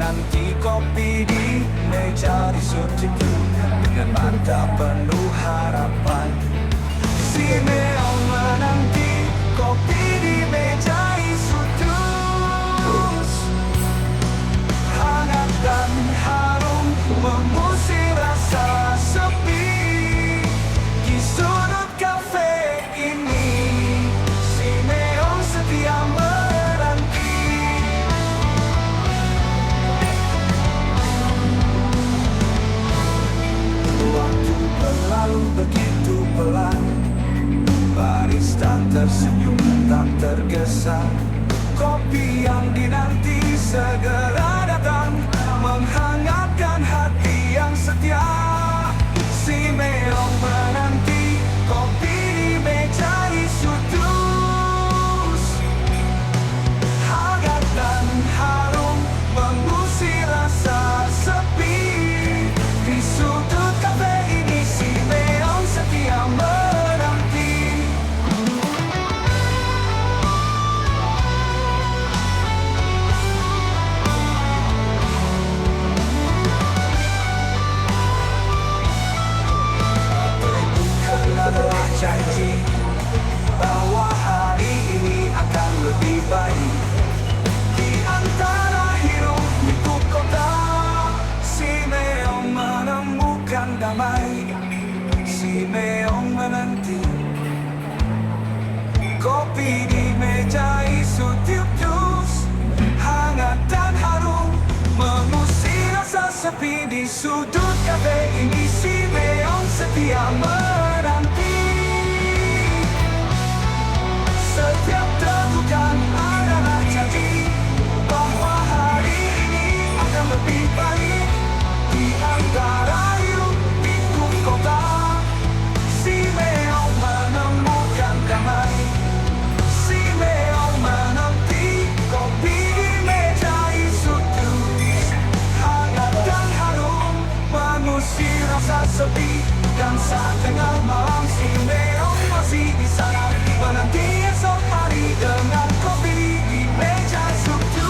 menanti kopi di meja di studio dengan mata penuh harapan. Si Meong menanti kopi di meja Isutus, hangat dan harum mengusir rasa sepi. Di sudut kafe ini si Meong setia menanti. Waktu berlalu begitu pelan, barista tersenyum tak tergesa. Kopi yang dinanti segera datang, menghangatkan hati yang setia. Si Meong menanti kopi di meja Isutus, hangat dan harum mengusir rasa sepi. Di sudut kafe ini si Meong setia menanti. Adalah janji bahwa hari ini akan lebih baik. Di antara hiruk pikuk kota, si Meong menemukan damai. Si Meong menanti kopi di meja Isutus, hangat dan harum mengusir rasa sepi. Di sudut kafe ini si Meong setia menanti. Setiap degukan adalah janji bahwa hari ini akan lebih baik. Di antara hiruk pikuk kota, si Meong menemukan damai. Si Meong menanti kopi di meja Isutus, hangat dan harum mengusir rasa sepi. Dan saat tengah malam si Meong masih di sana, menanti esok hari dengan kopi di meja Isutus.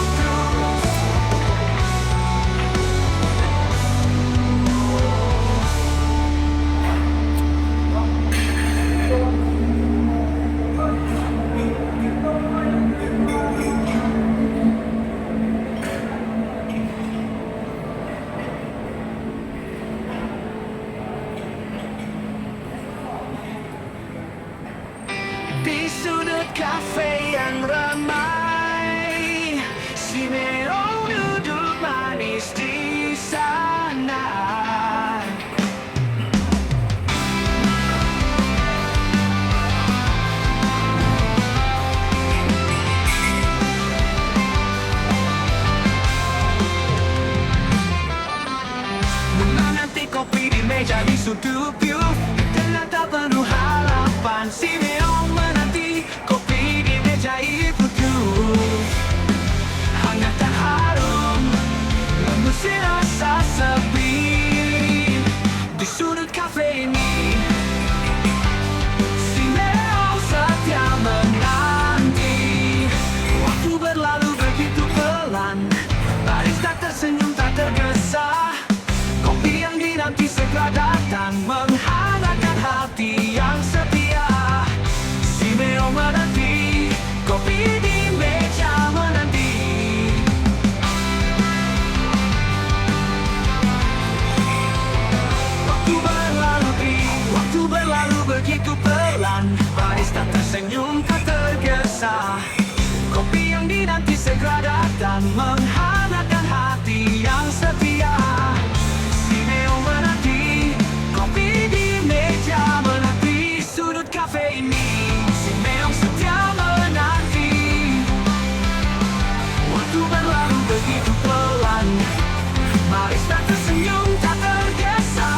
Di sudut kafe yang ramai, si Meong duduk manis di sana. Menanti kopi di meja di studio dengan tak penuh harapan. Si Meong menanti kopi di meja Isutus, hangat dan harum mengusir rasa sepi. Di sudut kafe ini si Meong setia menanti. Waktu berlalu begitu pelan, barista tersenyum tak tergesa. Kopi yang dinanti segera datang, menghangatkan hati yang setia. Si Meong menanti kopi di meja menanti. Waktu berlalu begitu pelan, barista tersenyum tak tergesa. Kopi yang dinanti segera datang, menghangatkan hati yang setia. Si Meong menanti kopi di meja menanti. Sudut kafe ini si Meong setia menanti. Waktu berlalu begitu pelan, barista tersenyum tak tergesa.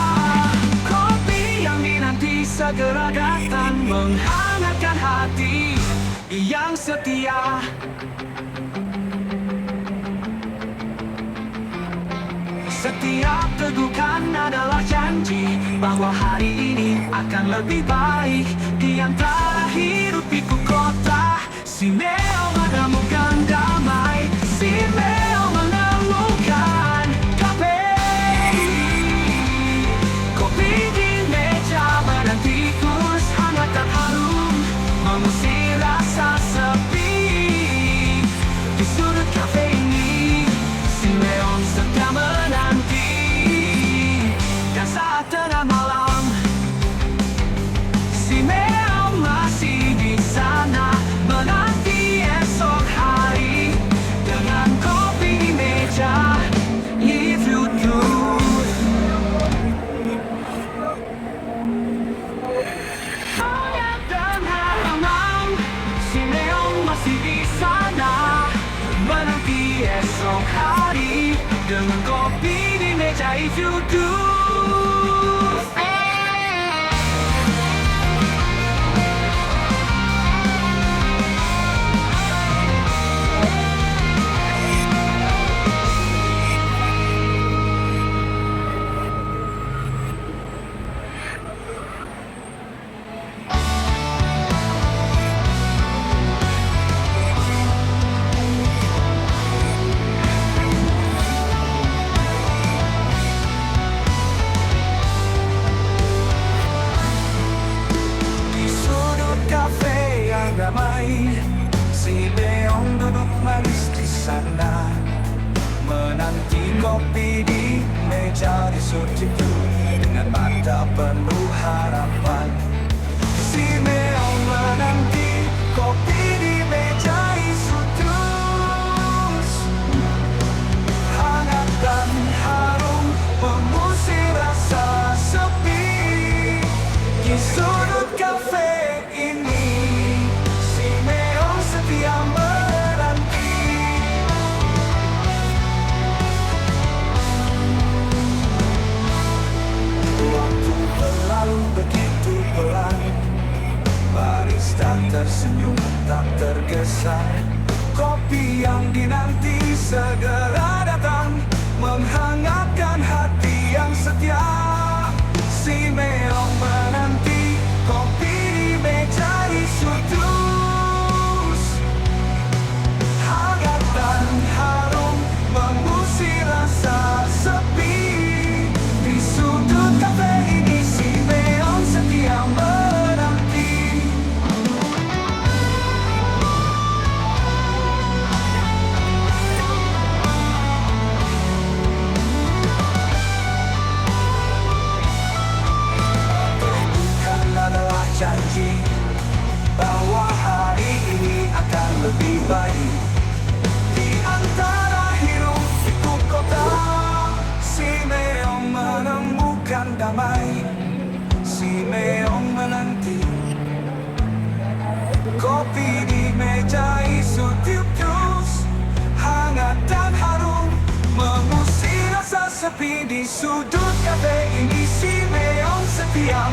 Kopi yang dinanti segera datang, menghangatkan hati yang setia. Setiap tegukan adalah janji bahwa hari ini akan lebih baik. Di antara hiruk pikuk kota, si Meong menemukan damai. Si Meong menemukan dengan kopi di meja if you do. Ramai, si Leong duduk manis di sana, menanti kopi di meja di situ dengan mata penuh harapan. Si Leong menanti kopi di meja isu terus, hangat dan harum mengusir rasa sepi di sudut kafe ini. Begitu pelan, barista tersenyum tak tergesa. Kopi yang dinanti segera datang, menghangatkan hati yang setia. Si Meong menanti kopi di meja isu terus, hangat dan harum mengusir rasa sepi di sudut kafe ini. Setia menanti. Bukan adalah janji bahwa hari ini akan lebih baik. Di antara hiruk pikuk kota, si Meong menemukan damai. Si Meong menanti kopi di meja isu terus, hangat dan harum mengusir rasa sepi di sudut kafe ini. Si Meong setia